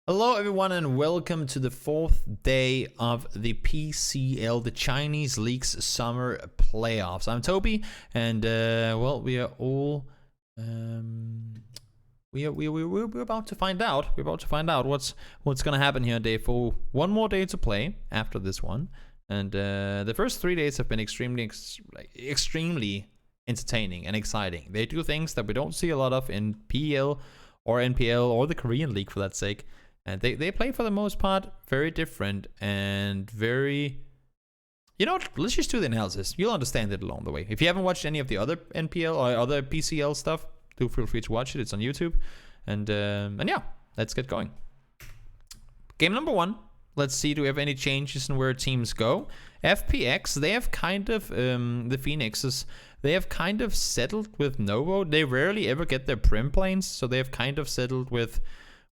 Hello everyone and welcome to the fourth day of the PCL, the Chinese League's summer playoffs. I'm Toby and well, we are all we're about to find out. We're about to find out what's gonna happen here on day 4. One more day to play after this one. And the first 3 days have been extremely entertaining and exciting. They do things that we don't see a lot of in PL or NPL or the Korean League for that sake. And they play for the most part very different and very... You know what? Let's just do the analysis. You'll understand it along the way. If you haven't watched any of the other NPL or other PCL stuff, do feel free to watch it. It's on YouTube. And yeah, let's get going. Game number 1. Let's see, do we have any changes in where teams go? FPX, they have kind of, the Phoenixes, they have kind of settled with Novo. They rarely ever get their Prim planes, so they have kind of settled with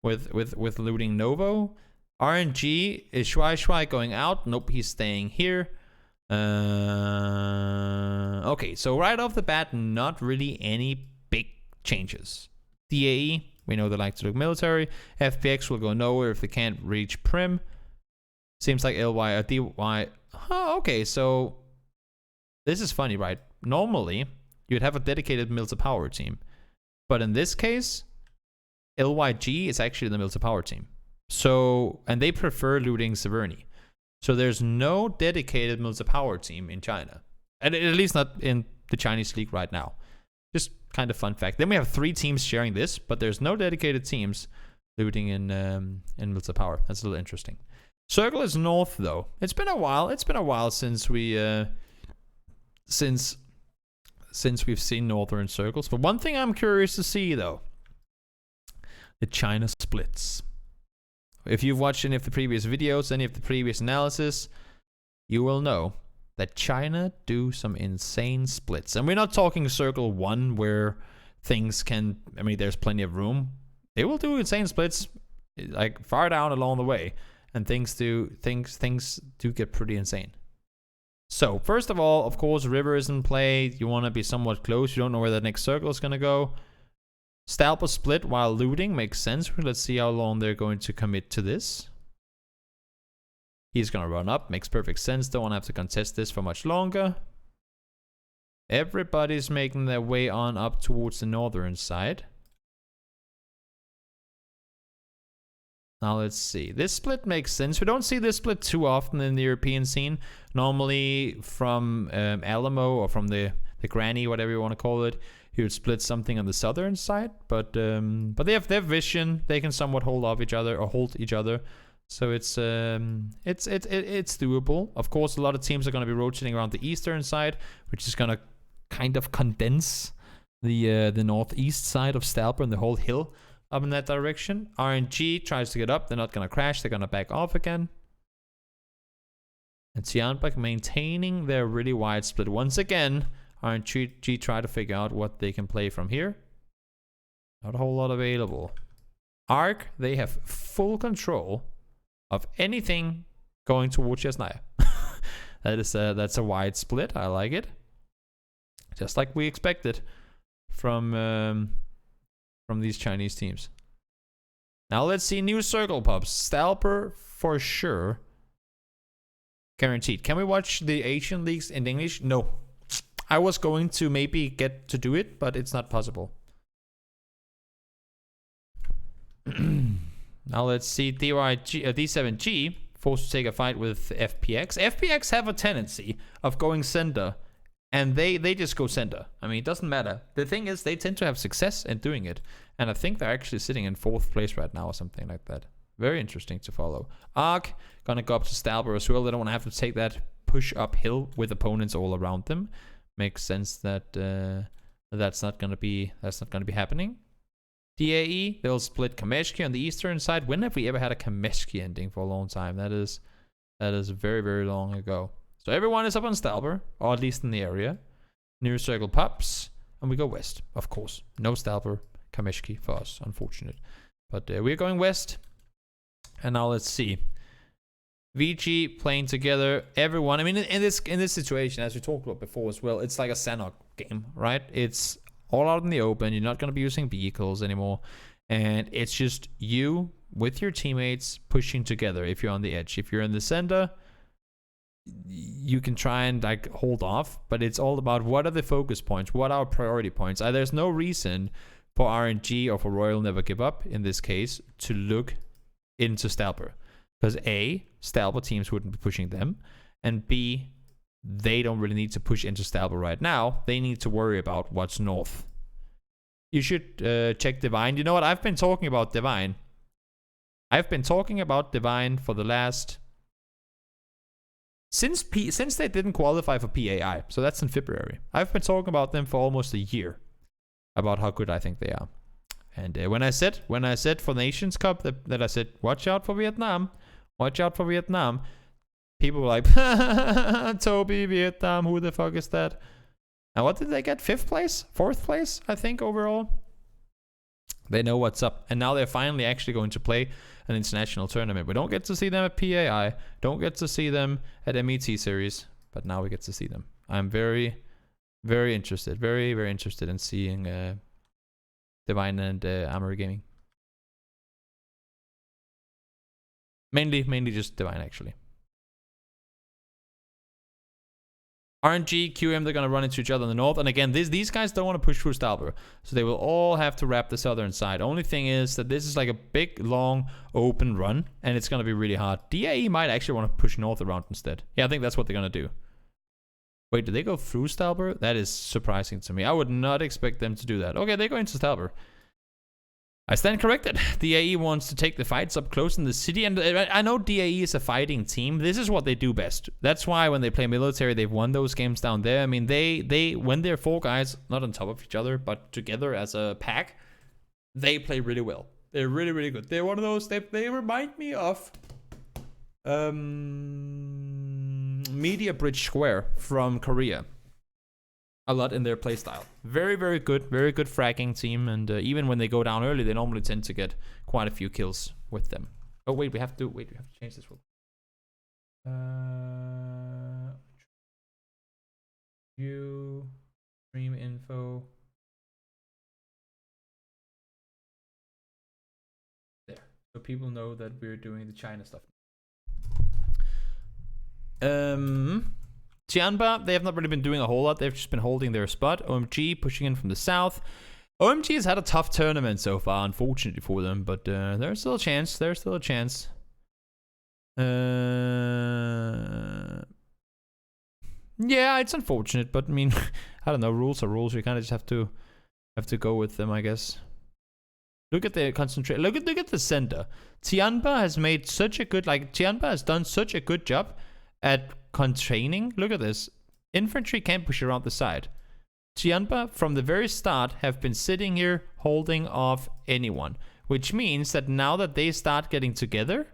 looting Novo. RNG is Shuai going out. Nope, he's staying here. Okay, so right off the bat, not really any big changes. DAE, we know they like to look military. FPX will go nowhere if they can't reach Prim. Seems like LY or DY. Huh, okay, so this is funny, right? Normally, you'd have a dedicated military power team. But in this case, LYG is actually the military power team. So, and they prefer looting Severny. So there's no dedicated military power team in China. At least not in the Chinese League right now. Just kind of fun fact. Then we have 3 teams sharing this, but there's no dedicated teams looting in military power. That's a little interesting. Circle is north though. It's been a while. It's been a while since we since we've seen northern circles. But one thing I'm curious to see though, the China splits. If you've watched any of the previous videos, any of the previous analysis, you will know that China do some insane splits. And we're not talking circle 1 where things can, I mean, there's plenty of room. They will do insane splits like far down along the way. And things do get pretty insane. So first of all, of course, river is in play. You want to be somewhat close. You don't know where the next circle is going to go. Stalper split while looting makes sense. Let's see how long they're going to commit to this. He's going to run up. Makes perfect sense. Don't want to have to contest this for much longer. Everybody's making their way on up towards the northern side. Now let's see. This split makes sense. We don't see this split too often in the European scene. Normally from Alamo or from the granny, whatever you want to call it, he would split something on the southern side. But they have their vision. They can somewhat hold each other. So it's doable. Of course, a lot of teams are going to be rotating around the eastern side, which is going to kind of condense the northeast side of Stalper and the whole hill up in that direction. RNG tries to get up. They're not going to crash. They're going to back off again. And Tianbach maintaining their really wide split. Once again, RNG try to figure out what they can play from here. Not a whole lot available. Arc, they have full control of anything going towards Yasnaya. That's a wide split. I like it. Just like we expected from these Chinese teams. Now let's see new circle pubs. Stalper for sure. Guaranteed. Can we watch the Asian leagues in English? No. I was going to maybe get to do it, but it's not possible. Now let's see D7G forced to take a fight with FPX. FPX have a tendency of going center. And they just go center. I mean, it doesn't matter. The thing is, they tend to have success in doing it. And I think they're actually sitting in 4th place right now or something like that. Very interesting to follow. Arc, gonna go up to Stalber as well. They don't want to have to take that push uphill with opponents all around them. Makes sense that that's not gonna be happening. DAE, they'll split Kameshki on the eastern side. When have we ever had a Kameshki ending for a long time? That is very, very long ago. So everyone is up on Stalber, or at least in the area. New circle pups, and we go west, of course. No Stalber, Kameshki for us, unfortunate. But we're going west. And now let's see. VG playing together, everyone. I mean, in this situation, as we talked about before as well, it's like a Sanhok game, right? It's all out in the open. You're not going to be using vehicles anymore. And it's just you with your teammates, pushing together if you're on the edge. If you're in the center, you can try and like hold off, but it's all about what are the focus points, what are priority points. There's no reason for RNG or for Royal Never Give Up in this case to look into Stalber, because A, Stalber teams wouldn't be pushing them, and B, they don't really need to push into Stalber right now. They need to worry about what's north. You should check Divine. You know what? I've been talking about Divine. I've been talking about Divine for the last... Since they didn't qualify for PAI, so that's in February. I've been talking about them for almost a year, about how good I think they are. And when I said for Nations Cup that I said, watch out for Vietnam, people were like, Toby, Vietnam, who the fuck is that? And what did they get? 5th place? 4th place, I think, overall. They know what's up. And now they're finally actually going to play an international tournament. We don't get to see them at PAI. Don't get to see them at MET series. But now we get to see them. I'm very, very interested. Very, very interested in seeing Divine and Amory Gaming. Mainly just Divine, actually. RNG, QM, they're going to run into each other in the north. And again, these guys don't want to push through Stalber. So they will all have to wrap the southern side. Only thing is that this is like a big, long, open run. And it's going to be really hard. DAE might actually want to push north around instead. Yeah, I think that's what they're going to do. Wait, did they go through Stalber? That is surprising to me. I would not expect them to do that. Okay, they go into Stalber. I stand corrected. DAE wants to take the fights up close in the city, and I know DAE is a fighting team. This is what they do best. That's why when they play military, they've won those games down there. I mean, they when they're 4 guys, not on top of each other, but together as a pack, they play really well. They're really, really good. They're one of those, they remind me of Media Bridge Square from Korea. A lot in their playstyle. Very, very good fragging team, and even when they go down early, they normally tend to get quite a few kills with them. Oh wait, we have to change this one. View stream info. There, so people know that we're doing the China stuff. Tianba, they have not really been doing a whole lot. They've just been holding their spot. OMG pushing in from the south. OMG has had a tough tournament so far, unfortunately for them, but there's still a chance. There's still a chance. Yeah, it's unfortunate, but I mean, I don't know. Rules are rules. You kind of just have to go with them, I guess. Look at the concentration. Look at the center. Tianba has made such a good, Tianba has done such a good job at constraining. Look at this. Infantry can't push around the side. Tianba, from the very start, have been sitting here holding off anyone. Which means that now that they start getting together,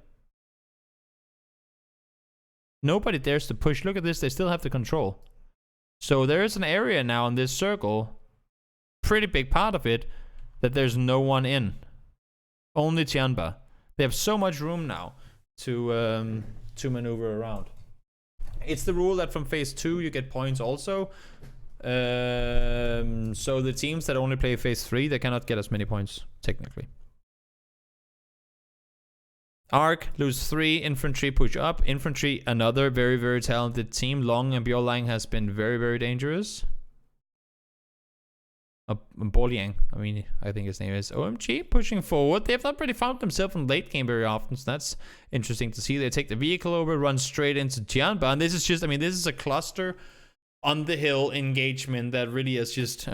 nobody dares to push. Look at this. They still have the control. So there is an area now in this circle, pretty big part of it, that there's no one in. Only Tianba. They have so much room now to maneuver around. It's the rule that from phase 2 you get points also. So the teams that only play phase 3, they cannot get as many points, technically. Arc, lose 3. Infantry, push up. Infantry, another very, very talented team. Long and Bjorlang has been very, very dangerous. Boliang, I think his name is. OMG, pushing forward. They have not really found themselves in late game very often, so that's interesting to see. They take the vehicle over, run straight into Tianba, and this is just, this is a cluster on the hill engagement that really is just,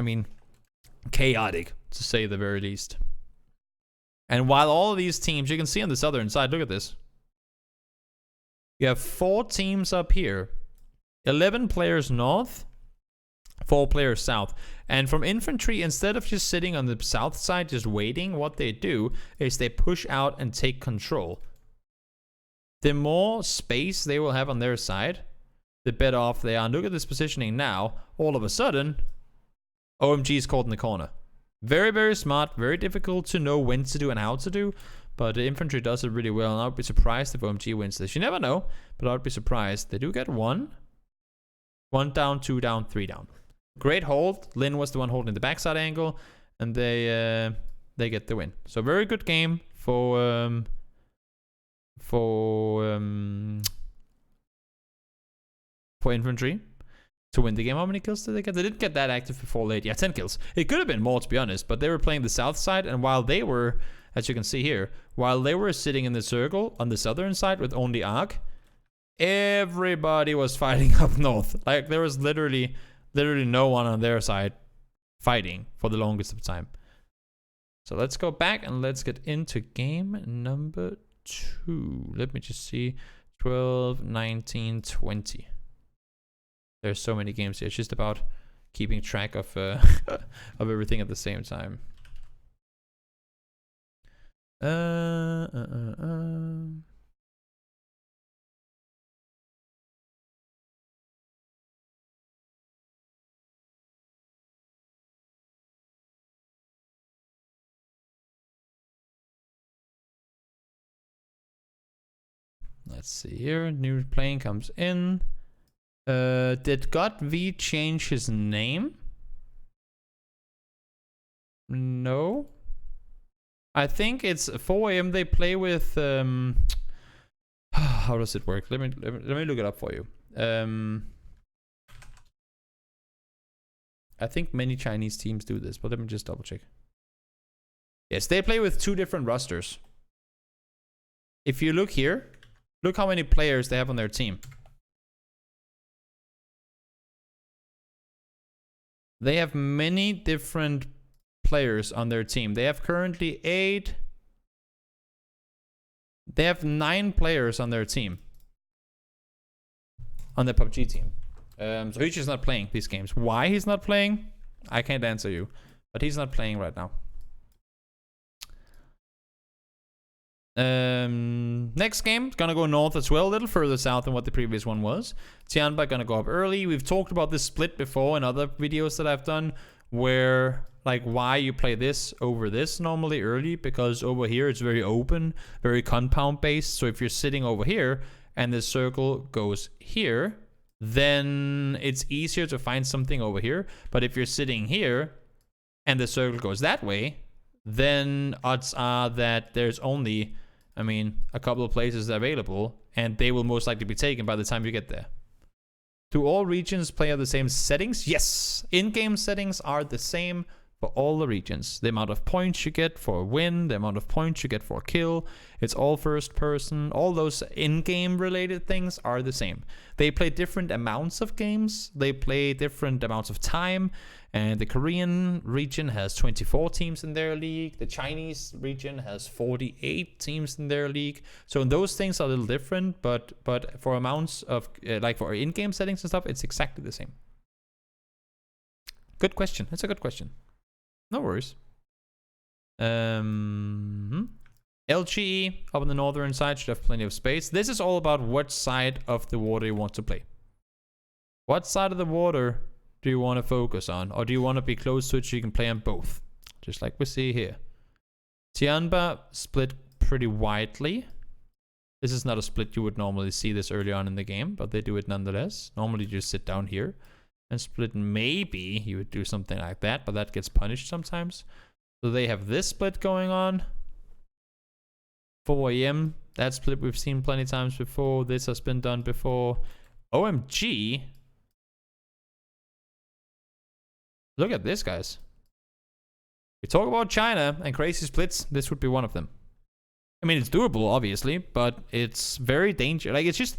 chaotic, to say the very least. And while all of these teams, you can see on the southern side, look at this. You have 4 teams up here, 11 players north, 4 players south. And from infantry, instead of just sitting on the south side, just waiting, what they do is they push out and take control. The more space they will have on their side, the better off they are. And look at this positioning now. All of a sudden, OMG is caught in the corner. Very, very smart. Very difficult to know when to do and how to do. But the infantry does it really well. And I would be surprised if OMG wins this. You never know, but I would be surprised. They do get 1. 1 down, 2 down, 3 down. Great hold. Lin was the one holding the backside angle, and they get the win. So very good game. for infantry to win the game. How many kills did they get? They didn't get that active before late. Yeah, 10 kills. It could have been more, to be honest, but they were playing the south side, and while they were, as you can see here, while they were sitting in the circle on the southern side with only Ark, everybody was fighting up north. Like, there was literally no one on their side fighting for the longest of time. So let's go back and let's get into game number 2. Let me just see. 12, 19, 20. There's so many games here. It's just about keeping track of of everything at the same time. Let's see here. New plane comes in. Did God V change his name? No. I think it's 4 AM they play with how does it work? Let me look it up for you. I think many Chinese teams do this, but let me just double check. Yes, they play with 2 different rosters. If you look here, look how many players they have on their team. They have many different players on their team. They have currently 8. They have 9 players on their team. On the PUBG team. So he's just not playing these games. Why he's not playing? I can't answer you. But he's not playing right now. Next game, gonna go north as well, a little further south than what the previous one was. Tianba gonna go up early. We've talked about this split before in other videos that I've done, where like why you play this over this normally early, because over here it's very open, very compound based. So if you're sitting over here and the circle goes here, then it's easier to find something over here. But if you're sitting here and the circle goes that way, then odds are that there's only, I mean, a couple of places available, and they will most likely be taken by the time you get there. Do all regions play at the same settings? Yes. In-game settings are the same for all the regions. The amount of points you get for a win, the amount of points you get for a kill, it's all first person. All those in-game related things are the same. They play different amounts of games. They play different amounts of time. And the Korean region has 24 teams in their league. The Chinese region has 48 teams in their league. So those things are a little different, but for amounts of, like for in-game settings and stuff, it's exactly the same. Good question. That's a good question. No worries. LGE up on the northern side should have plenty of space. This is all about what side of the water you want to play. What side of the water do you want to focus on? Or do you want to be close to it so you can play on both? Just like we see here. Tianba split pretty widely. This is not a split you would normally see this early on in the game, but they do it nonetheless. Normally you just sit down here and split. Maybe you would do something like that, but that gets punished sometimes. So they have this split going on. 4 AM, that split we've seen plenty of times before. This has been done before. OMG. Look at this, guys. We talk about China and crazy splits. This would be one of them. I mean, it's doable, obviously, but it's very dangerous. Like, it's just...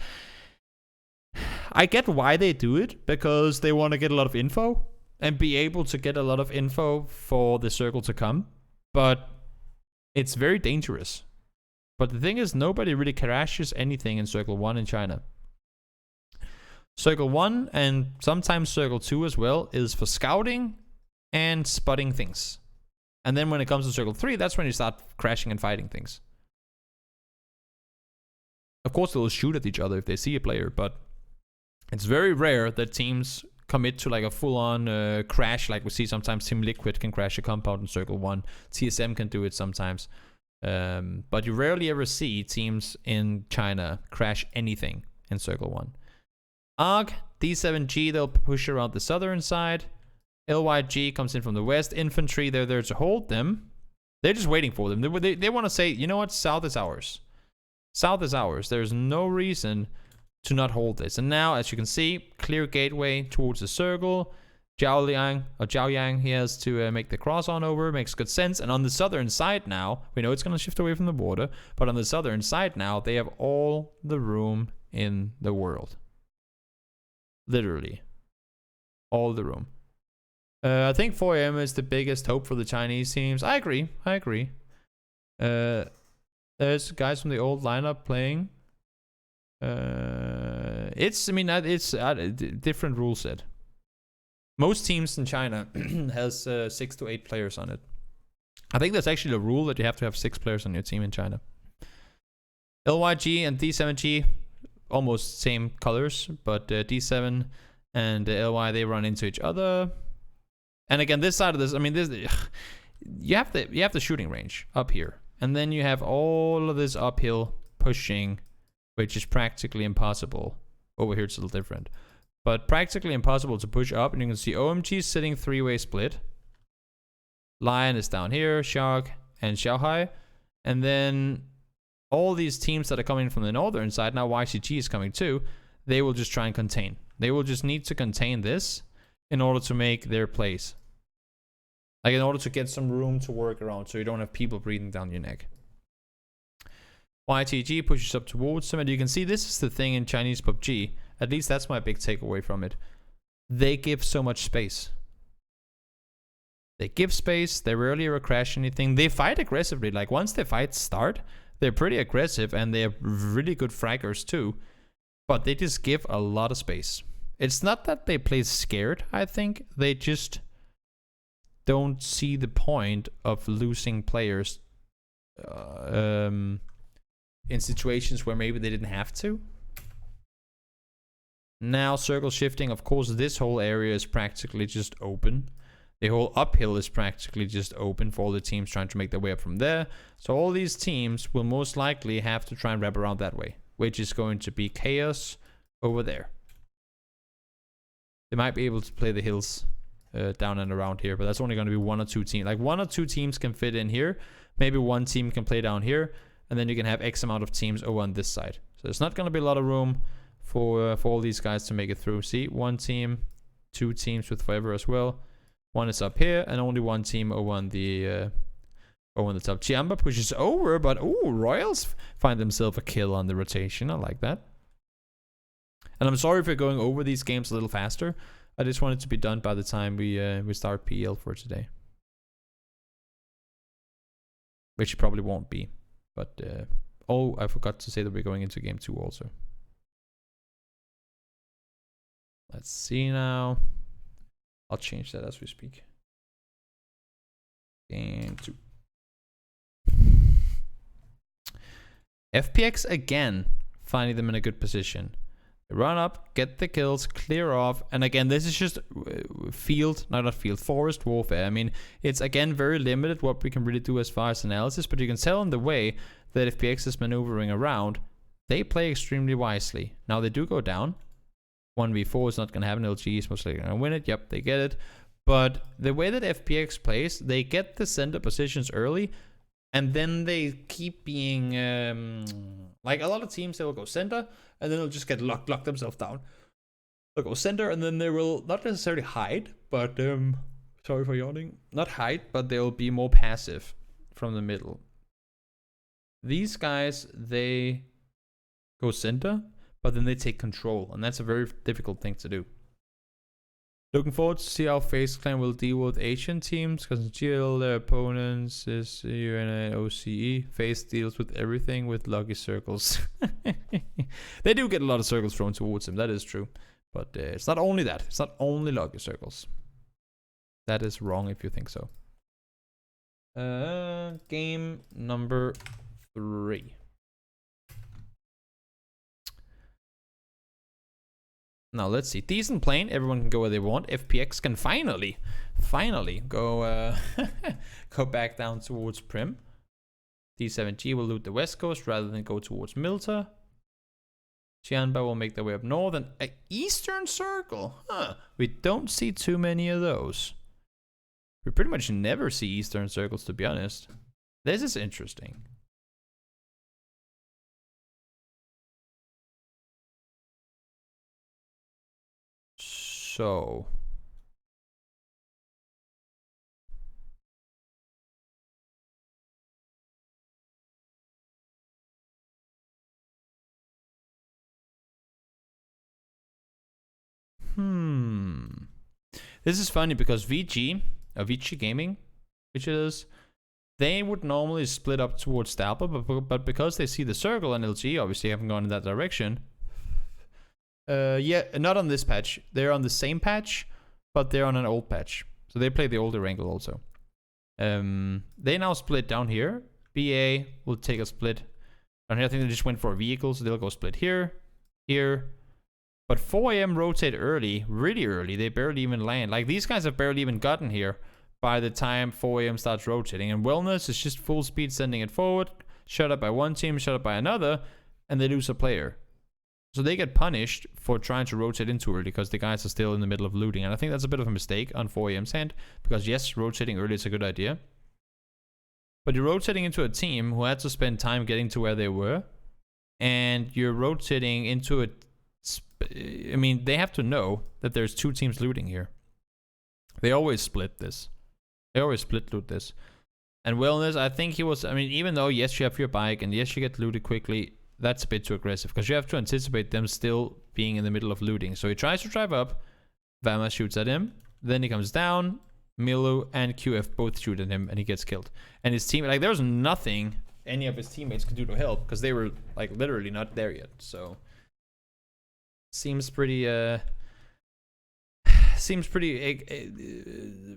I get why they do it, because they want to get a lot of info and be able to get a lot of info for the circle to come. But it's very dangerous. But the thing is, nobody really crashes anything in Circle 1 in China. Circle 1 and sometimes Circle 2 as well is for scouting and spotting things. And then when it comes to Circle 3, that's when you start crashing and fighting things. Of course, they'll shoot at each other if they see a player, but it's very rare that teams commit to like a full-on crash, like we see sometimes Team Liquid can crash a compound in Circle 1. TSM can do it sometimes. But you rarely ever see teams in China crash anything in Circle 1. ARG, D7G, they'll push around the southern side. LYG comes in from the west. Infantry, they're there to hold them. They're just waiting for them. They want to say, you know what, south is ours. South is ours. There's no reason to not hold this. And now, as you can see, clear gateway towards the circle. Zhaoyang, he has to make the cross on over. Makes good sense. And on the southern side now, we know it's going to shift away from the border, but on the southern side now, they have all the room in the world. Literally. All the room. I think 4 AM is the biggest hope for the Chinese teams. I agree. There's guys from the old lineup playing. It's a different rule set. Most teams in China has 6 to 8 players on it. I think that's actually the rule that you have to have 6 players on your team in China. LYG and D7G, almost same colors, but D7 and LY, they run into each other. And again, this side of this, I mean, you have the shooting range up here, and then you have all of this uphill pushing, which is practically impossible. Over here, it's a little different, but practically impossible to push up. And you can see OMG sitting 3-way split. Lion is down here, Shark and Xiaohai, and then all these teams that are coming from the northern side, now YCG is coming too, they will just try and contain. They will just need to contain this in order to make their plays. Like in order to get some room to work around so you don't have people breathing down your neck. YTG pushes up towards them, and you can see this is the thing in Chinese PUBG. At least that's my big takeaway from it. They give so much space. They give space, they rarely ever crash anything. They fight aggressively. Like once the fights start, they're pretty aggressive and they're really good fraggers too. But they just give a lot of space. It's not that they play scared, I think. They just don't see the point of losing players in situations where maybe they didn't have to. Now circle shifting, of course this whole area is practically just open. The whole uphill is practically just open for all the teams trying to make their way up from there. So all these teams will most likely have to try and wrap around that way, which is going to be chaos over there. They might be able to play the hills down and around here, but that's only going to be 1 or 2 teams. Like 1 or 2 teams can fit in here. Maybe 1 team can play down here, and then you can have X amount of teams over on this side. So there's not going to be a lot of room for all these guys to make it through. See, 1 team, 2 teams with Forever as well. 1 is up here, and only 1 team over on the top. Chiamba pushes over, but Royals find themselves a kill on the rotation. I like that. And I'm sorry for going over these games a little faster. I just want it to be done by the time we start PL for today. Which it probably won't be. But, I forgot to say that we're going into game 2 also. Let's see now. I'll change that as we speak. Game 2. FPX again, finding them in a good position. They run up, get the kills, clear off, and again, this is just forest warfare. I mean, it's again very limited what we can really do as far as analysis, but you can tell in the way that FPX is maneuvering around, they play extremely wisely. Now they do go down. 1v4 is not going to happen. LG is most likely going to win it. Yep, they get it. But the way that FPX plays, they get the center positions early, and then they keep being like a lot of teams. They will go center, and then they'll just get lock themselves down. They'll go center, and then they will not necessarily hide, but sorry for yawning. Not hide, but they'll be more passive from the middle. These guys, they go center, but then they take control, and that's a very difficult thing to do. Looking forward to see how FaZe Clan will deal with Asian teams, because in GL their opponents is UNA OCE. FaZe deals with everything with lucky circles. They do get a lot of circles thrown towards them, that is true. But it's not only that. It's not only lucky circles. That is wrong if you think so. Game number 3. Now let's see. Decent plane. Everyone can go where they want. FPX can finally go go back down towards Prim. D7G will loot the west coast rather than go towards Milta. Xianba will make their way up north and eastern circle. Huh. We don't see too many of those. We pretty much never see eastern circles, to be honest. This is interesting. So this is funny because VG Gaming, which it is, they would normally split up towards Stalpa, but because they see the circle and LG obviously haven't gone in that direction. Yeah, not on this patch. They're on the same patch, but they're on an old patch. So they play the old Erangel also. They now split down here. BA will take a split. And I think they just went for a vehicle, so they'll go split here, here. But 4 AM rotate early, really early. They barely even land. Like, these guys have barely even gotten here by the time 4 AM starts rotating. And Wellness is just full speed sending it forward. Shut up by one team, shut up by another. And they lose a player. So they get punished for trying to rotate into early because the guys are still in the middle of looting. And I think that's a bit of a mistake on 4 AM's hand. Because yes, rotating early is a good idea. But you're rotating into a team who had to spend time getting to where they were. And you're rotating into a... I mean, they have to know that there's two teams looting here. They always split this. They always split loot this. And Wellness, I think he was... I mean, even though, yes, you have your bike and yes, you get looted quickly, that's a bit too aggressive. Because you have to anticipate them still being in the middle of looting. So he tries to drive up. Vama shoots at him. Then he comes down. Milu and QF both shoot at him and he gets killed. And his team... Like, there was nothing any of his teammates could do to help. Because they were, like, literally not there yet. So... Seems pretty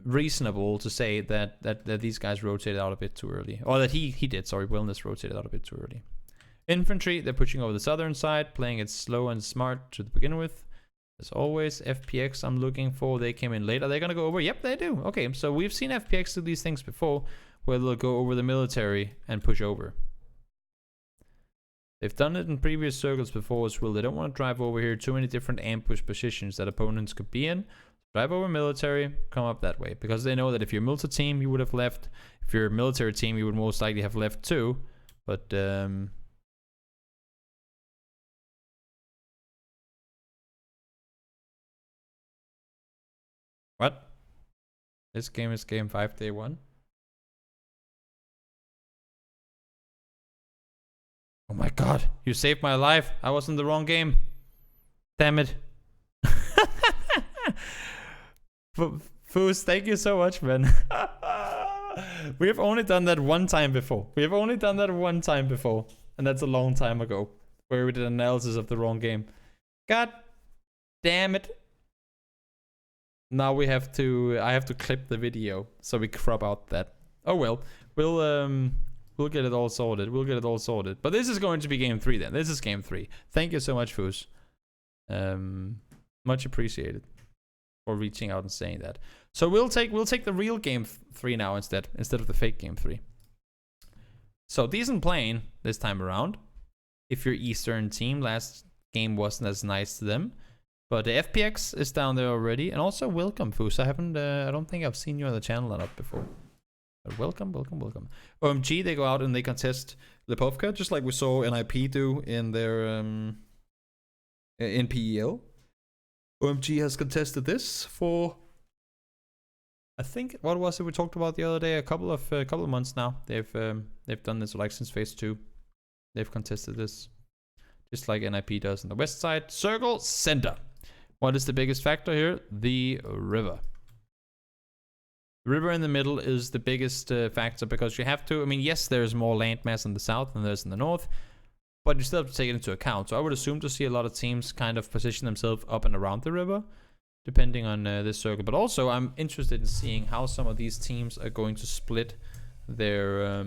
reasonable to say that these guys rotated out a bit too early, or that he did. Sorry, Wellness rotated out a bit too early. Infantry, they're pushing over the southern side, playing it slow and smart to begin with. As always, FPX I'm looking for. They came in late. Are they gonna go over? Yep, they do. Okay, so we've seen FPX do these things before, where they'll go over the military and push over. They've done it in previous circles before as well. They don't want to drive over here. Too many different ambush positions that opponents could be in. Drive over military, come up that way. Because they know that if you're multi-team, you would have left. If you're a military team, you would most likely have left too. But, what? This game is game 5, day 1. Oh my god, you saved my life. I was in the wrong game. Damn it. Foos, thank you so much, man. We have only done that one time before. And that's a long time ago. Where we did analysis of the wrong game. God damn it. Now I have to clip the video so we crop out that. Oh well. We'll get it all sorted. But this is going to be game 3 then. This is game 3. Thank you so much, Foos. Much appreciated for reaching out and saying that. So we'll take the real game 3 now instead of the fake game 3. So decent playing this time around. If your Eastern team, last game wasn't as nice to them. But the FPX is down there already. And also welcome, Foos. I don't think I've seen you on the channel a lot before. But welcome. OMG, they go out and they contest Lipovka, just like we saw NIP do in their in PEL. OMG has contested this for, I think, what was it we talked about the other day? A couple of months now. They've done this like since phase 2. They've contested this, just like NIP does on the west side. Circle center. What is the biggest factor here? The river. The river in the middle is the biggest factor because you have to, I mean, yes, there's more landmass in the south than there's in the north, but you still have to take it into account. So I would assume to see a lot of teams kind of position themselves up and around the river, depending on this circle. But also, I'm interested in seeing how some of these teams are going to split their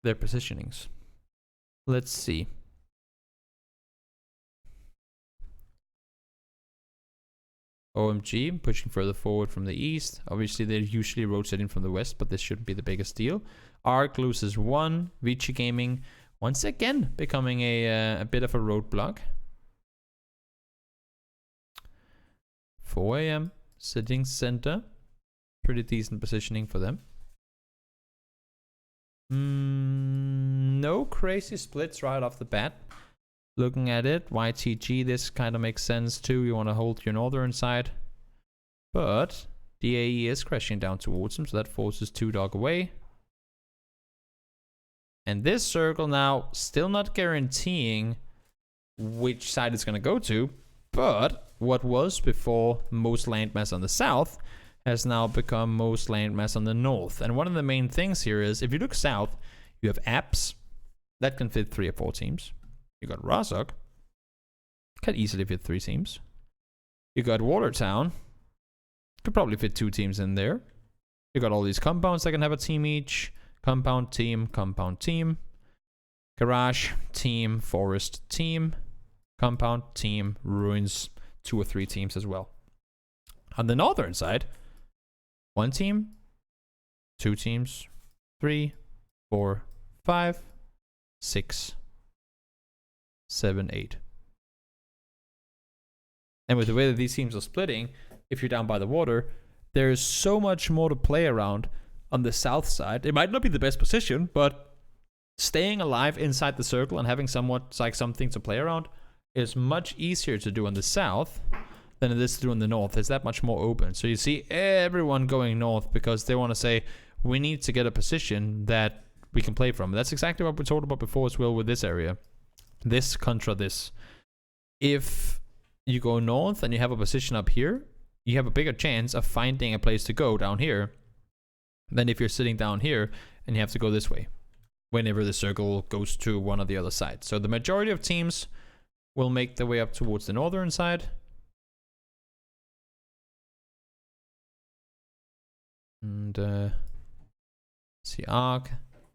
positionings. Let's see. OMG pushing further forward from the east. Obviously, they're usually rotating from the west, but this shouldn't be the biggest deal. Arc loses 1. Vici Gaming once again becoming a bit of a roadblock. 4 AM sitting center. Pretty decent positioning for them. No crazy splits right off the bat. Looking at it, YTG, this kind of makes sense too. You want to hold your northern side. But DAE is crashing down towards him, so that forces 2-dog away. And this circle now, still not guaranteeing which side it's going to go to, but what was before most landmass on the south has now become most landmass on the north. And one of the main things here is, if you look south, you have apps that can fit 3 or 4 teams. You got Razok, can easily fit 3 teams. You got Watertown, could probably fit 2 teams in there. You got all these compounds that can have a team each. Compound, team, garage, team, forest, team, compound, team, ruins, 2 or 3 teams as well. On the northern side, 1 team, 2 teams, 3, 4, 5, 6, 7, 8. And with the way that these teams are splitting, if you're down by the water, there's so much more to play around on the south side. It might not be the best position, but staying alive inside the circle and having somewhat like something to play around is much easier to do on the south than it is to do on the north. It's that much more open. So you see everyone going north because they want to say, we need to get a position that we can play from. That's exactly what we talked about before as well with this area. This contra this. If you go north and you have a position up here, you have a bigger chance of finding a place to go down here than if you're sitting down here and you have to go this way whenever the circle goes to one or the other side. So the majority of teams will make their way up towards the northern side. And see Arc,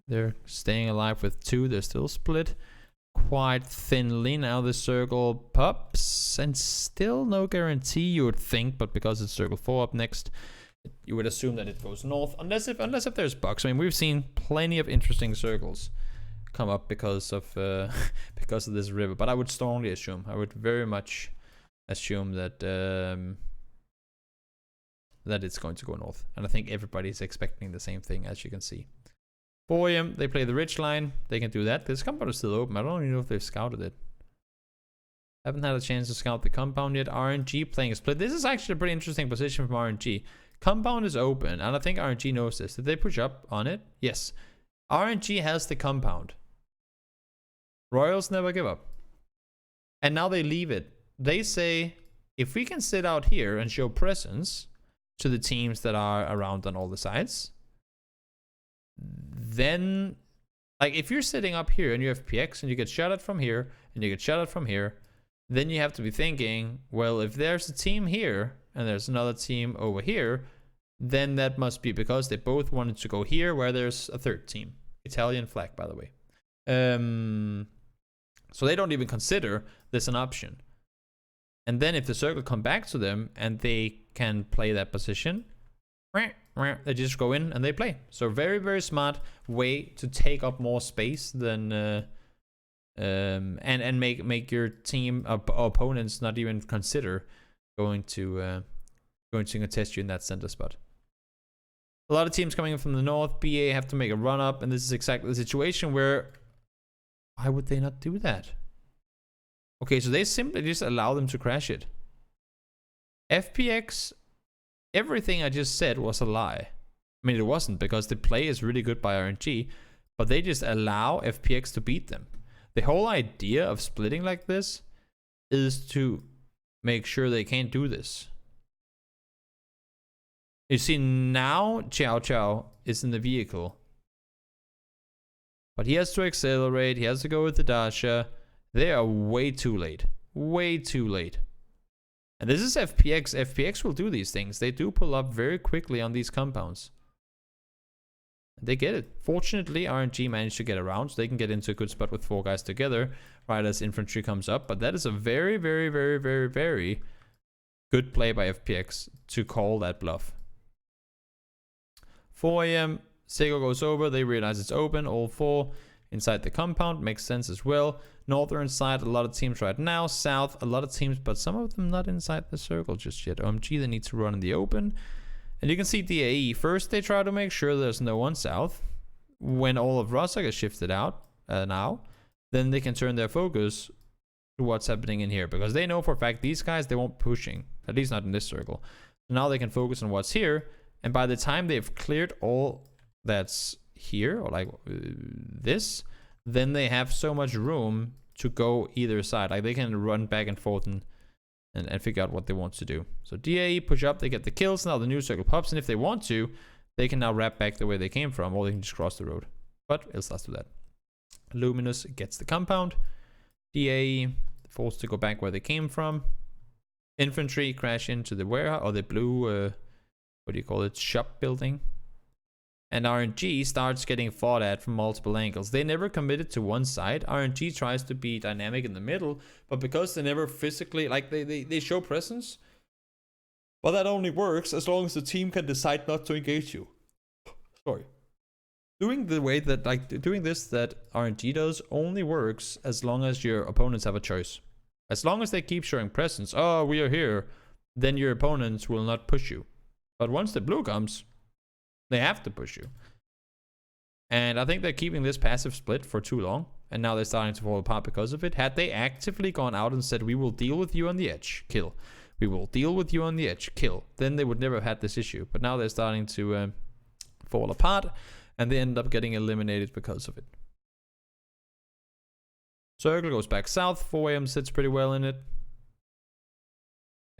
they're staying alive with 2. They're still split quite thinly. Now the circle pops and still no guarantee, you would think, but because it's circle 4 up next, you would assume that it goes north, unless if there's bugs. I mean, we've seen plenty of interesting circles come up because of this river, but I would strongly assume, I would very much assume that that it's going to go north, and I think everybody's expecting the same thing, as you can see. Boyum, they play the ridge line. They can do that. This compound is still open. I don't even know if they've scouted it. Haven't had a chance to scout the compound yet. RNG playing a split. This is actually a pretty interesting position from RNG. Compound is open, and I think RNG knows this. Did they push up on it? Yes. RNG has the compound. Royals never give up. And now they leave it. They say, if we can sit out here and show presence to the teams that are around on all the sides, then, like, if you're sitting up here and you have PX and you get shot at from here and you get shot at from here, then you have to be thinking, well, if there's a team here and there's another team over here, then that must be because they both wanted to go here where there's a third team. Italian flag, by the way. So they don't even consider this an option. And then if the circle come back to them and they can play that position, they just go in and they play. So very, very smart way to take up more space than and make your team opponents not even consider going to contest you in that center spot. A lot of teams coming in from the north. BA have to make a run up, and this is exactly the situation where, why would they not do that? Okay, so they simply just allow them to crash it. FPX, everything I just said was a lie. I mean, it wasn't, because the play is really good by RNG, but they just allow FPX to beat them. The whole idea of splitting like this is to make sure they can't do this. You see, now Chow Chow is in the vehicle, but he has to accelerate, he has to go with the Dasha. They are way too late. Way too late. And this is FPX. FPX will do these things. They do pull up very quickly on these compounds. They get it. Fortunately, RNG managed to get around, so they can get into a good spot with 4 guys together right as infantry comes up. But that is a very, very, very, very, very good play by FPX to call that bluff. 4 AM, Sego goes over. They realize it's open. All 4 inside the compound. Makes sense as well. Northern side, a lot of teams right now. South, a lot of teams, but some of them not inside the circle just yet. OMG, they need to run in the open. And you can see DAE. First, they try to make sure there's no one south. when all of Rostock is shifted out now, then they can turn their focus to what's happening in here, because they know for a fact these guys, they won't pushing, at least not in this circle. So now they can focus on what's here, and by the time they've cleared all that's here, or like this, then they have so much room to go either side. Like they can run back and forth and figure out what they want to do. So DAE push up, they get the kills. Now the new circle pops, and if they want to, they can now wrap back the way they came from, or they can just cross the road. But it's less to that. Luminous gets the compound. DAE forced to go back where they came from. Infantry crash into the warehouse, or the blue, what do you call it, shop building. And RNG starts getting fought at from multiple angles. They never committed to one side. RNG tries to be dynamic in the middle, but because they never physically, like they show presence, well, that only works as long as the team can decide not to engage you. Sorry. Doing the way that, like, doing this that RNG does only works as long as your opponents have a choice. As long as they keep showing presence, oh, we are here, then your opponents will not push you. But once the blue comes, they have to push you. And I think they're keeping this passive split for too long, and now they're starting to fall apart because of it. Had they actively gone out and said, we will deal with you on the edge, kill. We will deal with you on the edge, kill. Then they would never have had this issue. But now they're starting to fall apart, and they end up getting eliminated because of it. Circle goes back south. 4 AM sits pretty well in it.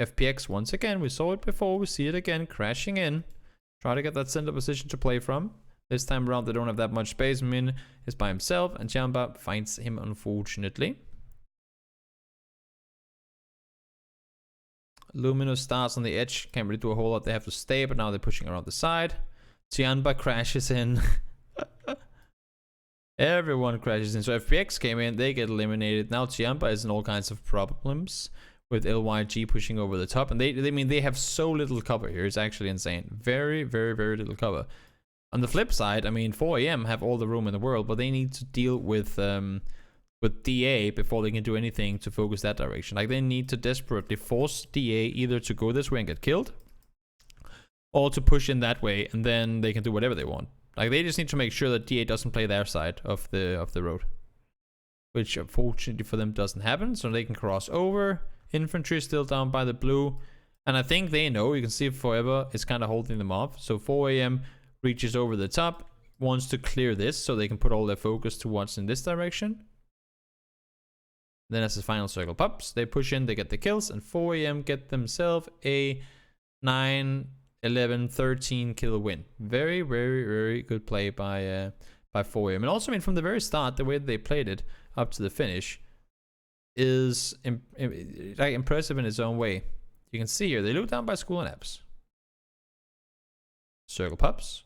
FPX, once again, we saw it before. We see it again, crashing in. Try to get that center position to play from. This time around, they don't have that much space. Min is by himself, and Jamba finds him, unfortunately. Luminous starts on the edge. Can't really do a whole lot. They have to stay, but now they're pushing around the side. Tianba crashes in. Everyone crashes in. So FPX came in. They get eliminated. Now Tianba is in all kinds of problems, with LYG pushing over the top. And they have so little cover here. It's actually insane. Very, very, very little cover. On the flip side, I mean, 4 AM have all the room in the world, but they need to deal with DA before they can do anything to focus that direction. Like, they need to desperately force DA either to go this way and get killed, or to push in that way, and then they can do whatever they want. Like, they just need to make sure that DA doesn't play their side of the road, which unfortunately for them doesn't happen. So they can cross over. Infantry is still down by the blue, and I think they know. You can see Forever is kind of holding them off. So 4 AM reaches over the top, wants to clear this so they can put all their focus towards in this direction. Then as the final circle pops, they push in, they get the kills, and 4 AM get themselves a 9, 11, 13 kill win. Very, very, very good play by 4 AM. And also, I mean, from the very start, the way they played it up to the finish is like impressive in its own way. You can see here, they look down by school and apps. Circle pops.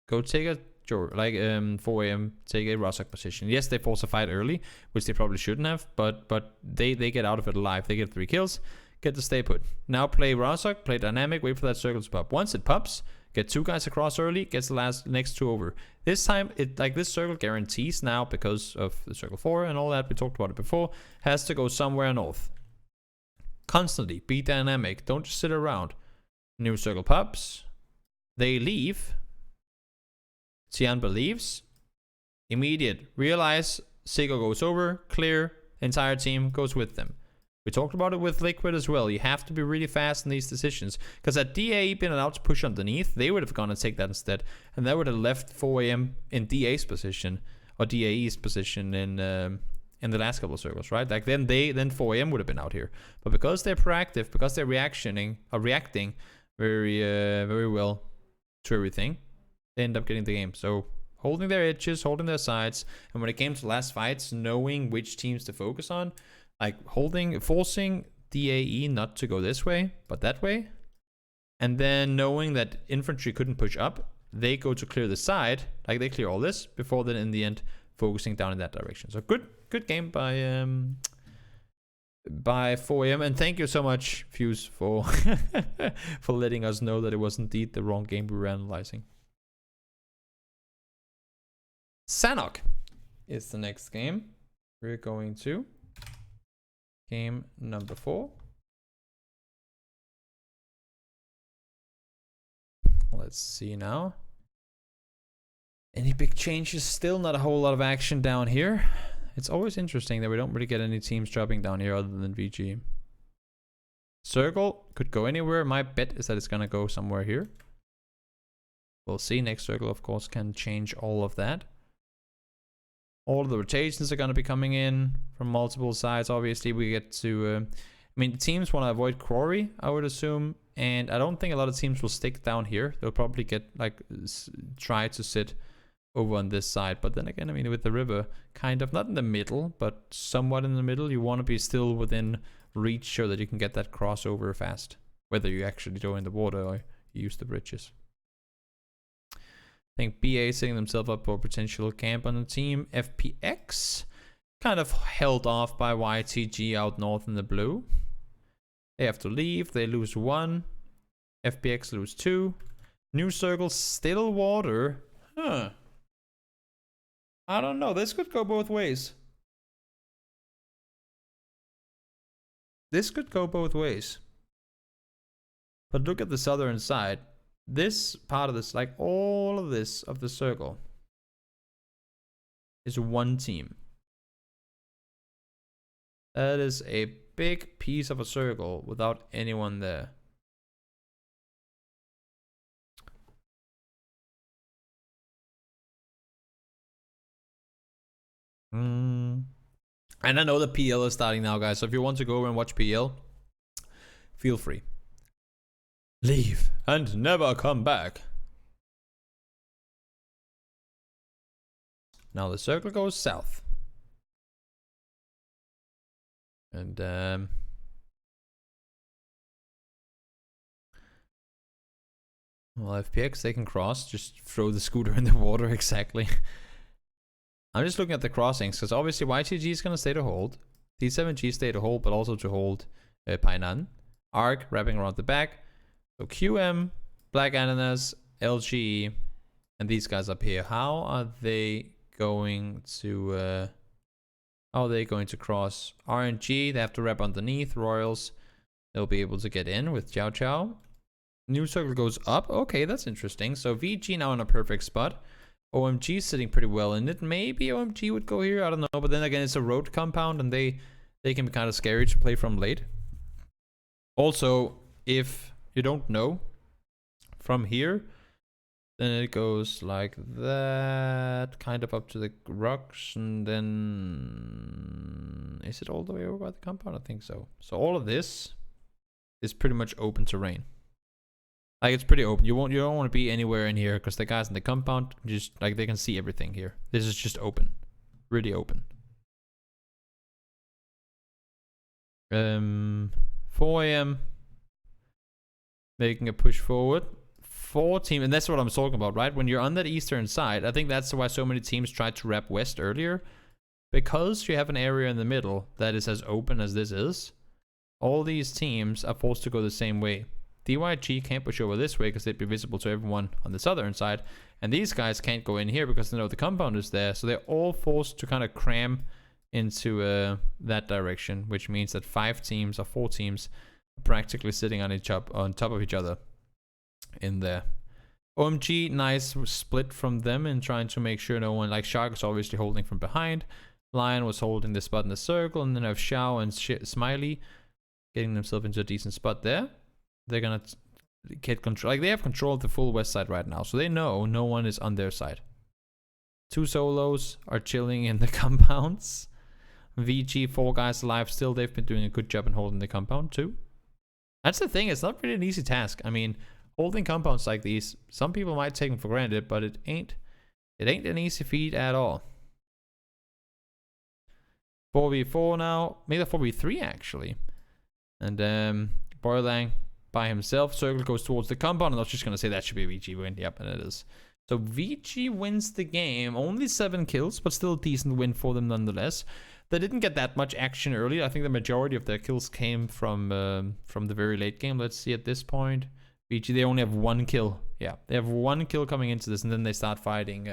Go take a 4 AM, take a Rostock position. Yes, they force a fight early, which they probably shouldn't have, but they get out of it alive. They get 3 kills, get to stay put. Now play Rostock, play dynamic, wait for that circle to pop. Once it pops, get 2 guys across early, gets the next 2 over. This time, this circle guarantees now, because of the circle 4 and all that, we talked about it before, has to go somewhere north. Constantly, be dynamic, don't just sit around. New circle pops, they leave. Tianba leaves. Immediate. Realize. Seiko goes over. Clear. Entire team goes with them. We talked about it with Liquid as well. You have to be really fast in these decisions. Because had DA been allowed to push underneath, they would have gone and take that instead. And that would have left 4 AM in DA's position. Or DAE's position in the last couple of circles, right? Like then 4 AM would have been out here. But because they're proactive, because they're reacting very very well to everything, they end up getting the game. So holding their edges, holding their sides, and when it came to last fights, knowing which teams to focus on, like forcing DAE not to go this way, but that way, and then knowing that infantry couldn't push up, they go to clear the side, like they clear all this, before then in the end focusing down in that direction. So good game by 4 AM, and thank you so much, Fuse, for for letting us know that it was indeed the wrong game we were analyzing. Sanhok is the next game. We're going to game number 4. Let's see now. Any big changes? Still not a whole lot of action down here. It's always interesting that we don't really get any teams dropping down here other than VG. Circle could go anywhere. My bet is that it's gonna go somewhere here. We'll see. Next circle, of course, can change all of that. All of the rotations are gonna be coming in from multiple sides. Obviously, we get to... I mean, teams want to avoid quarry, I would assume. And I don't think a lot of teams will stick down here. They'll probably get, like, try to sit over on this side. But then again, I mean, with the river, kind of, not in the middle, but somewhat in the middle, you want to be still within reach so that you can get that crossover fast. Whether you actually go in the water or you use the bridges. I think BA setting themselves up for a potential camp on the team. FPX kind of held off by YTG out north in the blue. They have to leave. They lose 1. FPX lose 2. New circle, still water. Huh. I don't know. This could go both ways. This could go both ways. But look at the southern side. This part of this, like all of this of the circle, is one team. That is a big piece of a circle without anyone there. And I know the PL is starting now, guys. So if you want to go and watch PL, feel free. Leave and never come back. Now the circle goes south. And well, FPX, they can cross. Just throw the scooter in the water, exactly. I'm just looking at the crossings, because obviously YTG is going to stay to hold. T7G stay to hold, but also to hold Painan. Arc wrapping around the back. So QM, Black Ananas, LGE, and these guys up here. How are they going to... how are they going to cross? RNG, they have to wrap underneath. Royals, they'll be able to get in with Chow Chow. New circle goes up. Okay, that's interesting. So VG now in a perfect spot. OMG sitting pretty well in it. Maybe OMG would go here. I don't know. But then again, it's a road compound and they can be kind of scary to play from late. Also, if you don't know, from here, then it goes like that, kind of up to the rocks, and then is it all the way over by the compound? I think so. So all of this is pretty much open terrain. Like, it's pretty open. You don't want to be anywhere in here because the guys in the compound just, like, they can see everything here. This is just open, really open. 4 AM, making a push forward. 4 teams, and that's what I'm talking about, right? When you're on that eastern side, I think that's why so many teams tried to wrap west earlier, because you have an area in the middle that is as open as this is. All these teams are forced to go the same way. DYG can't push over this way because they'd be visible to everyone on the southern side, and these guys can't go in here because they know the compound is there, so they're all forced to kind of cram into that direction, which means that 5 teams or 4 teams are practically sitting on top of each other in there. OMG, nice split from them in trying to make sure no one, like Shark is obviously holding from behind, Lion was holding the spot in the circle, and then I have Shao and Smiley getting themselves into a decent spot there. They're gonna get control, like they have control of the full west side right now, so they know no one is on their side. 2 solos are chilling in the compounds. VG, 4 guys alive still. They've been doing a good job in holding the compound too. That's the thing, it's not really an easy task. I mean, holding compounds like these, some people might take them for granted, but it ain't an easy feat at all. 4v4 now, maybe 4v3 actually. And Boilang by himself. Circle goes towards the compound, and I was just gonna say that should be a VG win. Yep, and it is. So VG wins the game. Only 7 kills, but still a decent win for them nonetheless. They didn't get that much action early. I think the majority of their kills came from the very late game. Let's see at this point. VG, they only have 1 kill. Yeah, they have 1 kill coming into this, and then they start fighting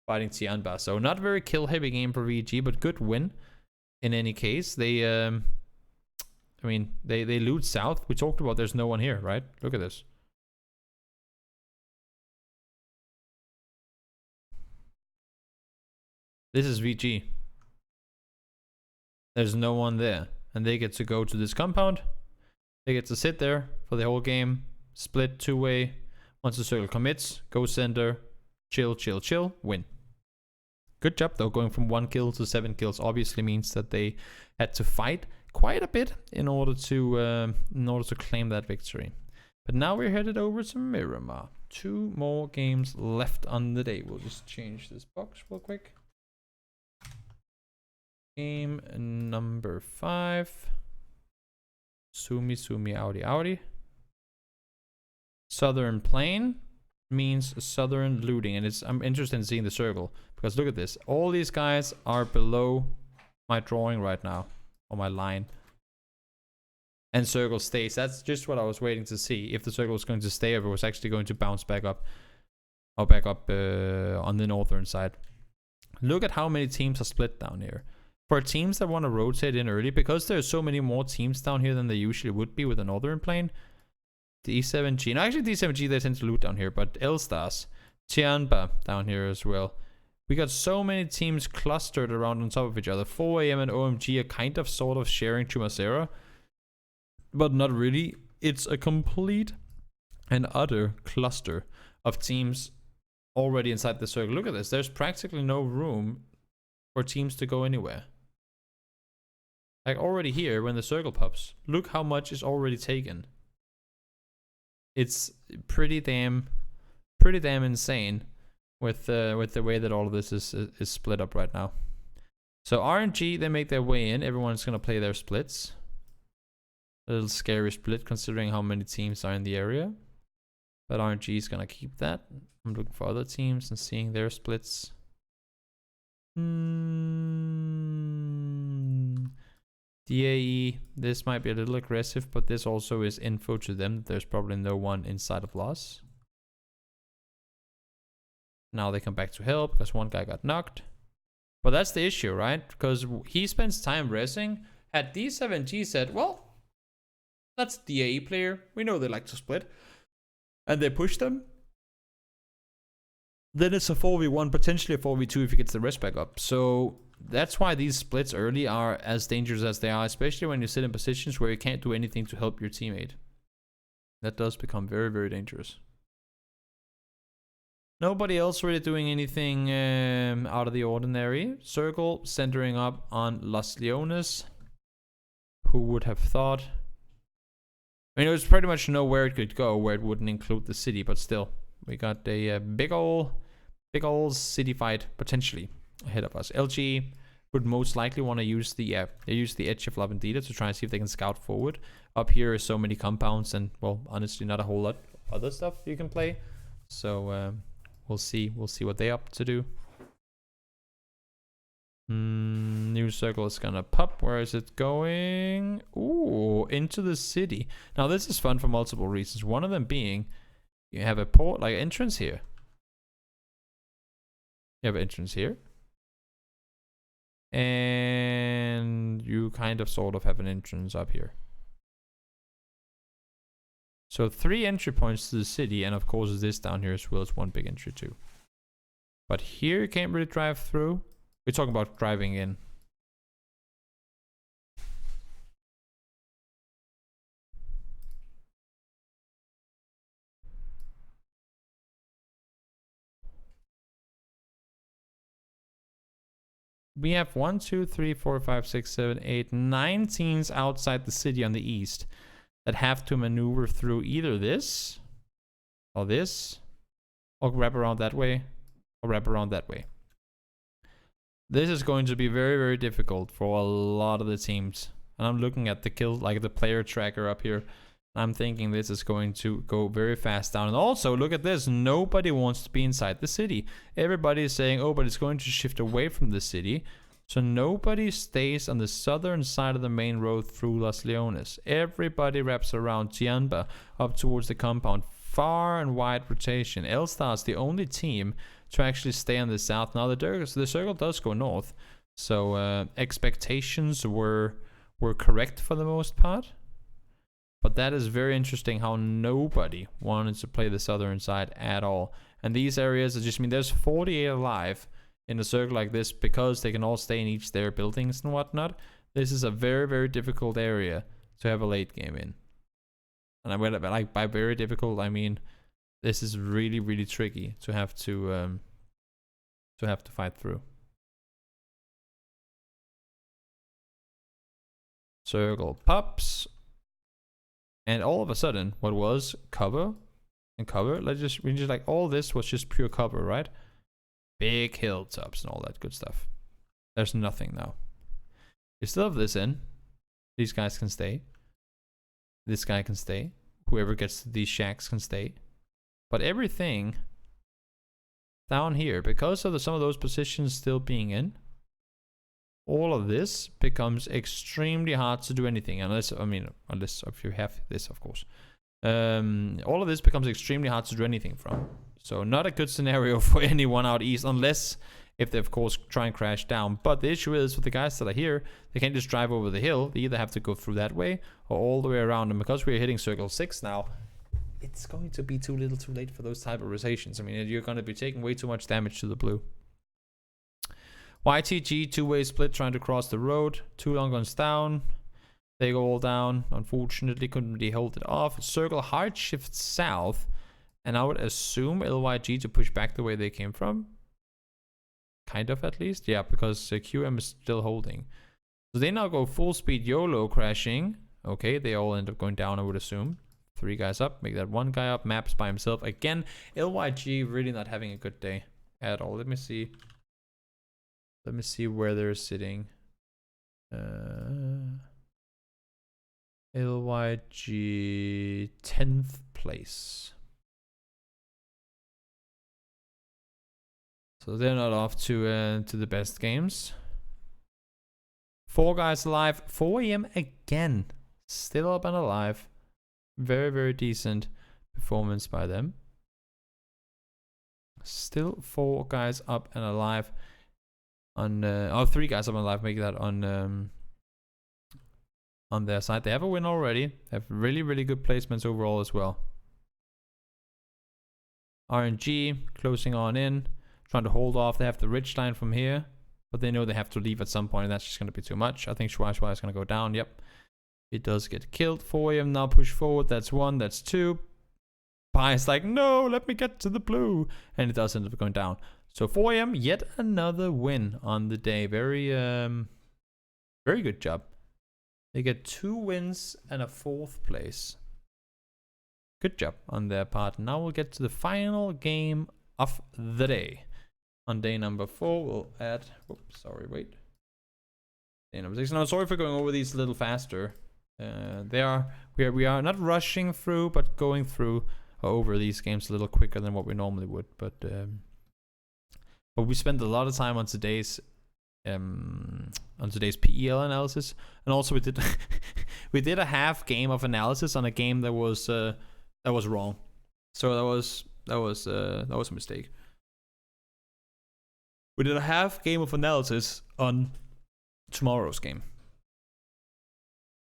Tianba. So not a very kill heavy game for VG, but good win in any case. They I mean, they loot south. We talked about there's no one here, right? Look at this. This is VG. There's no one there. And they get to go to this compound. They get to sit there for the whole game. Split two-way. Once the circle commits, go center. Chill, chill, chill. Win. Good job though. Going from 1 kill to 7 kills obviously means that they had to fight quite a bit in order to claim that victory. But now we're headed over to Miramar. 2 more games left on the day. We'll just change this box real quick. Game number 5. Sumi, Audi. Southern Plain means southern looting. And I'm interested in seeing the circle. Because look at this. All these guys are below my drawing right now. Or my line. And circle stays. That's just what I was waiting to see. If the circle was going to stay or if it was actually going to bounce back up. Or back up on the northern side. Look at how many teams are split down here. For teams that want to rotate in early, because there's so many more teams down here than there usually would be with the northern plane. D7G. No, actually D7G they tend to loot down here, but L-Stars. Tianba down here as well. We got so many teams clustered around on top of each other. 4AM and OMG are kind of sort of sharing Chumacera. But not really. It's a complete and utter cluster of teams already inside the circle. Look at this. There's practically no room for teams to go anywhere. Like already here, when the circle pops, look how much is already taken. It's pretty damn insane with the way that all of this is split up right now. So RNG, they make their way in. Everyone's gonna play their splits. A little scary split considering how many teams are in the area. But RNG is gonna keep that. I'm looking for other teams and seeing their splits. DAE, this might be a little aggressive, but this also is info to them. There's probably no one inside of loss. Now they come back to help because one guy got knocked. But that's the issue, right? Because he spends time resing. Had D7G said, well, that's DAE player. We know they like to split. And they push them. Then it's a 4v1, potentially a 4v2 if he gets the rest back up. So that's why these splits early are as dangerous as they are, especially when you sit in positions where you can't do anything to help your teammate. That does become very, very dangerous. Nobody else really doing anything out of the ordinary. Circle centering up on Los Leones. Who would have thought? I mean, it was pretty much know where it could go, where it wouldn't include the city, but still. We got a big ol' city fight potentially ahead of us. LG would most likely want to use the edge of La Vendita to try and see if they can scout forward. Up here is so many compounds and, well, honestly, not a whole lot of other stuff you can play. So we'll see what they're up to do. New circle is gonna pop. Where is it going? Ooh, into the city. Now this is fun for multiple reasons. One of them being you have a port, like entrance here. You have an entrance here. And you kind of sort of have an entrance up here. So 3 entry points to the city, and of course this down here as well as one big entry too. But here you can't really drive through. We're talking about driving in. We have 1, 2, 3, 4, 5, 6, 7, 8, 9 teams outside the city on the east that have to maneuver through either this, or wrap around that way, or wrap around that way. This is going to be very, very difficult for a lot of the teams. And I'm looking at the kill, like the player tracker up here. I'm thinking this is going to go very fast down. And also, look at this. Nobody wants to be inside the city. Everybody is saying, oh, but it's going to shift away from the city. So nobody stays on the southern side of the main road through Los Leones. Everybody wraps around Tianba up towards the compound. Far and wide rotation. L-Star's the only team to actually stay on the south. Now the circle does go north. So expectations were correct for the most part. But that is very interesting how nobody wanted to play the southern side at all. And these areas, I just mean there's 48 alive in a circle like this because they can all stay in each their buildings and whatnot. This is a very, very difficult area to have a late game in. And I mean, like, by very difficult, I mean this is really, really tricky to have to fight through. Circle pops, and all of a sudden, what was cover and cover? We just like all this was just pure cover, right? Big hilltops and all that good stuff. There's nothing now. You still have this in. These guys can stay. This guy can stay. Whoever gets to these shacks can stay. But everything down here, because of some of those positions still being in, all of this becomes extremely hard to do anything. Unless if you have this, of course. All of this becomes extremely hard to do anything from. So not a good scenario for anyone out east, unless if they, of course, try and crash down. But the issue is, with the guys that are here, they can't just drive over the hill. They either have to go through that way or all the way around. And because we're hitting circle 6 now, it's going to be too little too late for those type of rotations. I mean, you're going to be taking way too much damage to the blue. YTG, two-way split trying to cross the road. 2 long guns down. They go all down. Unfortunately, couldn't really hold it off. Circle hard shift south. And I would assume LYG to push back the way they came from. Kind of, at least. Yeah, because QM is still holding. So they now go full speed YOLO crashing. Okay, they all end up going down, I would assume. 3 guys up. Make that 1 guy up. Maps by himself. Again, LYG really not having a good day at all. Let me see. Let me see where they're sitting. LYG 10th place. So they're not off to the best games. 4 guys alive. 4 AM again. Still up and alive. Very, very decent performance by them. Still 4 guys up and alive. On 3 guys up and alive. Make that on their side. They have a win already. They have really, really good placements overall as well. RNG closing on in. Trying to hold off. They have the ridge line from here, but they know they have to leave at some point, and that's just going to be too much. I think Shwai is going to go down. Yep. It does get killed. 4 AM now push forward. That's 1. That's 2. Pi is like, no, let me get to the blue. And it does end up going down. So 4 AM, yet another win on the day. Very, very good job. They get 2 wins and a 4th place. Good job on their part. Now we'll get to the final game of the day. On day number 4, we'll add... Oops, sorry, wait. Day number 6. Now, sorry for going over these a little faster. We are not rushing through, but going through over these games a little quicker than what we normally would. But we spent a lot of time on today's PEL analysis, and also we did we did a half game of analysis on a game that was wrong. So that was a mistake. We did a half game of analysis on tomorrow's game,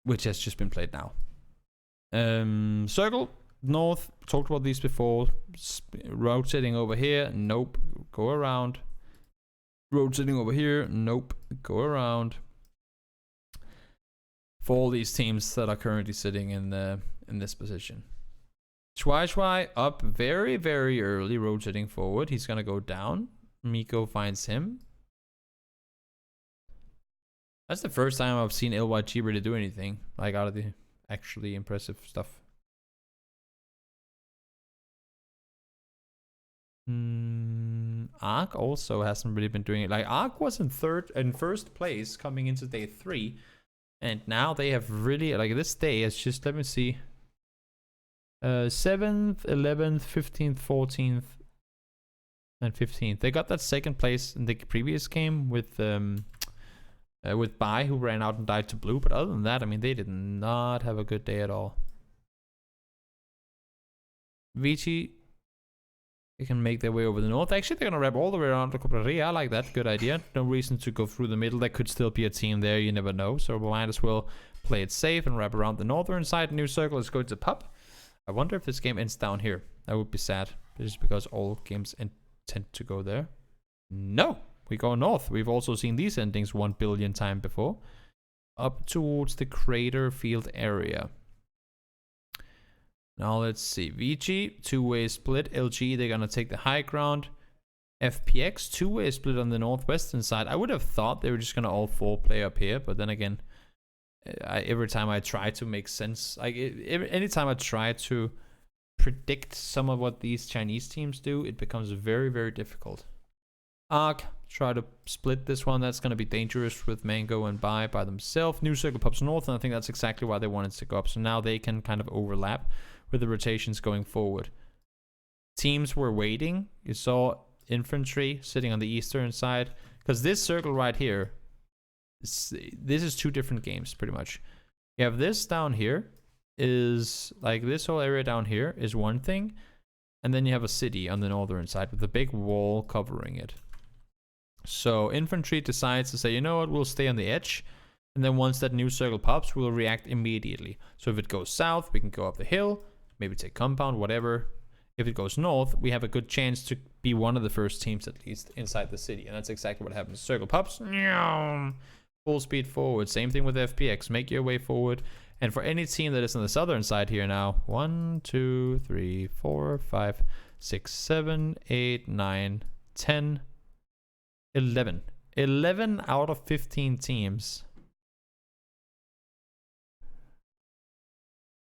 which has just been played now. Circle north, talked about these before. Rotating over here, nope, go around. Rotating over here, nope, go around. For all these teams that are currently sitting in this position. Shwai up very, very early, rotating forward. He's gonna go down. Miko finds him. That's the first time I've seen LYG really do anything, like out of the actually impressive stuff. Ark also hasn't really been doing it. Like Ark was in first place coming into day 3, and now they have really, like, this day is just, let me see, 7th, 11th, 15th, 14th, and 15th. They got that second place in the previous game with Bai, who ran out and died to blue. But other than that, I mean, they did not have a good day at all. Vici, they can make their way over the north. Actually, they're gonna wrap all the way around the Copraria. I like that. Good idea. No reason to go through the middle. There could still be a team there. You never know. So we might as well play it safe and wrap around the northern side. New circle. Let's go to pub. I wonder if this game ends down here. That would be sad. Just because all games tend to go there. No, we go north. We've also seen these endings 1 billion times before. Up towards the crater field area. Now let's see. VG, two-way split. LG, they're gonna take the high ground. FPX, two-way split on the northwestern side. I would have thought they were just gonna all 4 play up here, but then again, every time I try to make sense, like anytime I try to predict some of what these Chinese teams do, it becomes very, very difficult. Arc, try to split this one. That's going to be dangerous with Mango and by themselves. New Circle pops north, and I think that's exactly why they wanted to go up. So now they can kind of overlap with the rotations going forward. Teams were waiting. You saw infantry sitting on the eastern side, because this circle right here, this is 2 different games pretty much. You have this down here, is like this whole area down here is one thing, and then you have a city on the northern side with a big wall covering it. So infantry decides to say, you know what, we'll stay on the edge, and then once that new circle pops, we'll react immediately. So if it goes south, we can go up the hill, maybe take compound, whatever. If it goes north, we have a good chance to be one of the first teams at least inside the city, and that's exactly what happens. Circle pops, full speed forward. Same thing with FPX, make your way forward. And for any team that is on the southern side here now, 1, 2, 3, 4, 5, 6, 7, 8, 9, 10, 11. 11 out of 15 teams.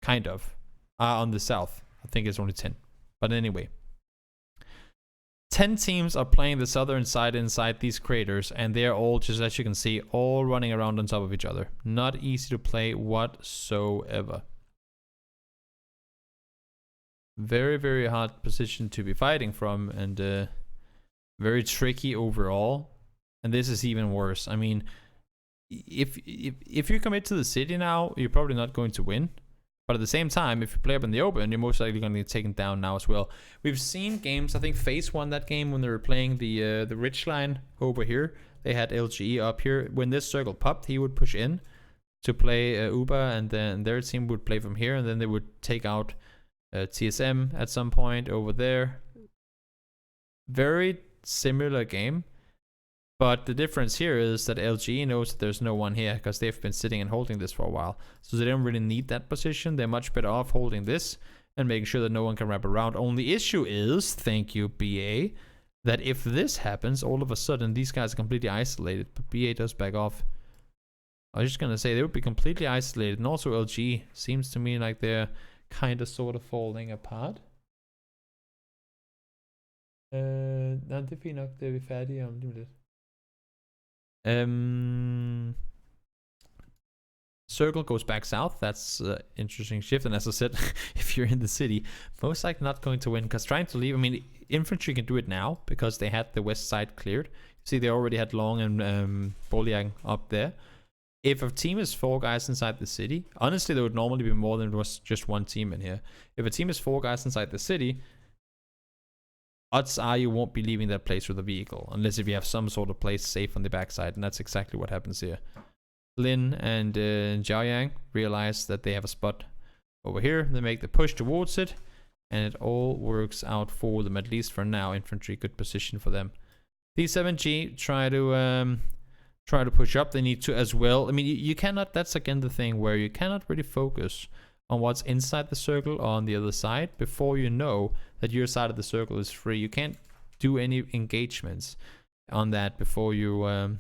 Kind of. On the south. I think it's only 10. But anyway. 10 teams are playing the southern side inside these craters, and they're all, just as you can see, all running around on top of each other. Not easy to play whatsoever. Very, very hard position to be fighting from, and very tricky overall. And this is even worse. I mean, if you commit to the city now, you're probably not going to win. But at the same time, if you play up in the open, you're most likely going to get taken down now as well. We've seen games, I think FaZe won that game when they were playing the ridge line over here. They had LGE up here. When this circle popped, he would push in to play Uba, and then their team would play from here, and then they would take out TSM at some point over there. Very similar game. But the difference here is that LGE knows that there's no one here because they've been sitting and holding this for a while. So they don't really need that position. They're much better off holding this and making sure that no one can wrap around. Only issue is, thank you, BA, that if this happens, all of a sudden these guys are completely isolated. But BA does back off. I was just going to say they would be completely isolated. And also LG seems to me like they're kind of sort of falling apart. Det er fint nok, det er vi færdige om lige lidt. Circle goes back south. That's an interesting shift. And as I said, if you're in the city, most likely not going to win, because trying to leave, I mean, infantry can do it now because they had the west side cleared. See, they already had Long and Boliang up there. If a team is 4 guys inside the city, honestly, there would normally be more than just one team in here. If a team is 4 guys inside the city, odds are you won't be leaving that place with a vehicle, unless if you have some sort of place safe on the backside, and that's exactly what happens here. Lin and Jiaoyang realize that they have a spot over here. They make the push towards it, and it all works out for them, at least for now. Infantry, good position for them. D7G try to push up. They need to as well. I mean, you cannot, that's again the thing where you cannot really focus on what's inside the circle or on the other side before you know that your side of the circle is free. You can't do any engagements on that before you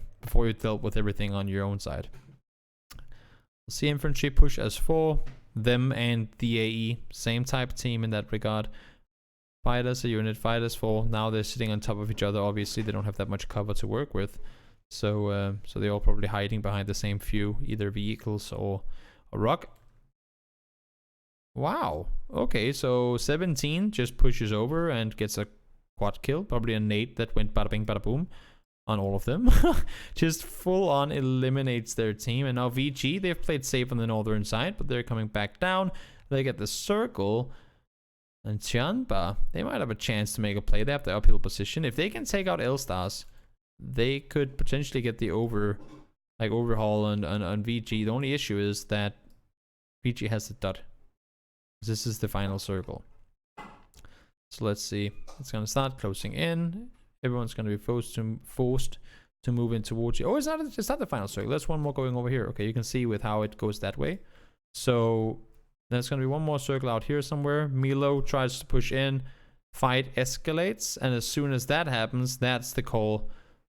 dealt with everything on your own side. We'll see infantry push as 4. Them and the AE, same type team in that regard. Fighters a unit, fighters 4. Now they're sitting on top of each other. Obviously, they don't have that much cover to work with, so they're all probably hiding behind the same few, either vehicles or a rock. Wow. Okay, so 17 just pushes over and gets a quad kill. Probably a nade that went bada bing bada boom on all of them. Just full on eliminates their team. And now VG, they've played safe on the northern side, but they're coming back down. They get the circle. And Tianba, they might have a chance to make a play. They have the uphill position. If they can take out L-Stars, they could potentially get the overhaul on VG. The only issue is that VG has the dot. This is the final circle. So let's see. It's going to start closing in. Everyone's going to be forced to move in towards you. Oh, it's not the final circle. There's one more going over here. Okay, you can see with how it goes that way. So there's going to be one more circle out here somewhere. Milo tries to push in. Fight escalates. And as soon as that happens, that's the call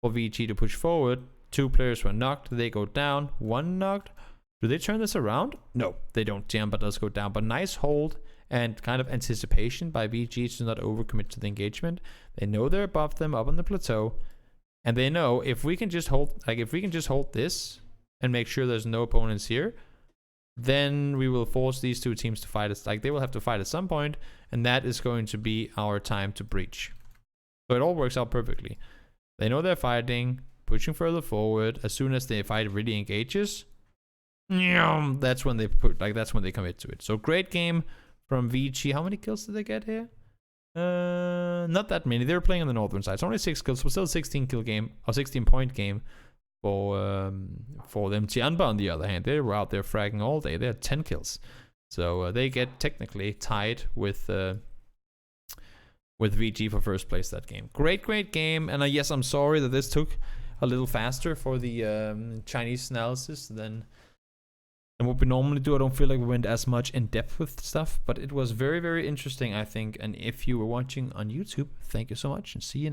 for VG to push forward. 2 players were knocked. They go down. 1 knocked. Do they turn this around? No, they don't. Jamba does go down. But nice hold and kind of anticipation by VG to not overcommit to the engagement. They know they're above them up on the plateau. And they know if we can just hold, this and make sure there's no opponents here, then we will force these 2 teams to fight us. Like, they will have to fight at some point, and that is going to be our time to breach. So it all works out perfectly. They know they're fighting, pushing further forward. As soon as the fight really engages, that's when they commit to it. So great game from VG. How many kills did they get here? Not that many. They were playing on the northern side. It's only 6 kills, so still a 16-kill game or 16-point game for them. Tianba, on the other hand, they were out there fragging all day. They had 10 kills, so they get technically tied with VG for first place that game. Great game. And yes, I'm sorry that this took a little faster for the Chinese analysis than what we normally do. I don't feel like we went as much in depth with stuff, but it was very, very interesting, I think. And if you were watching on YouTube, thank you so much, and see you next time.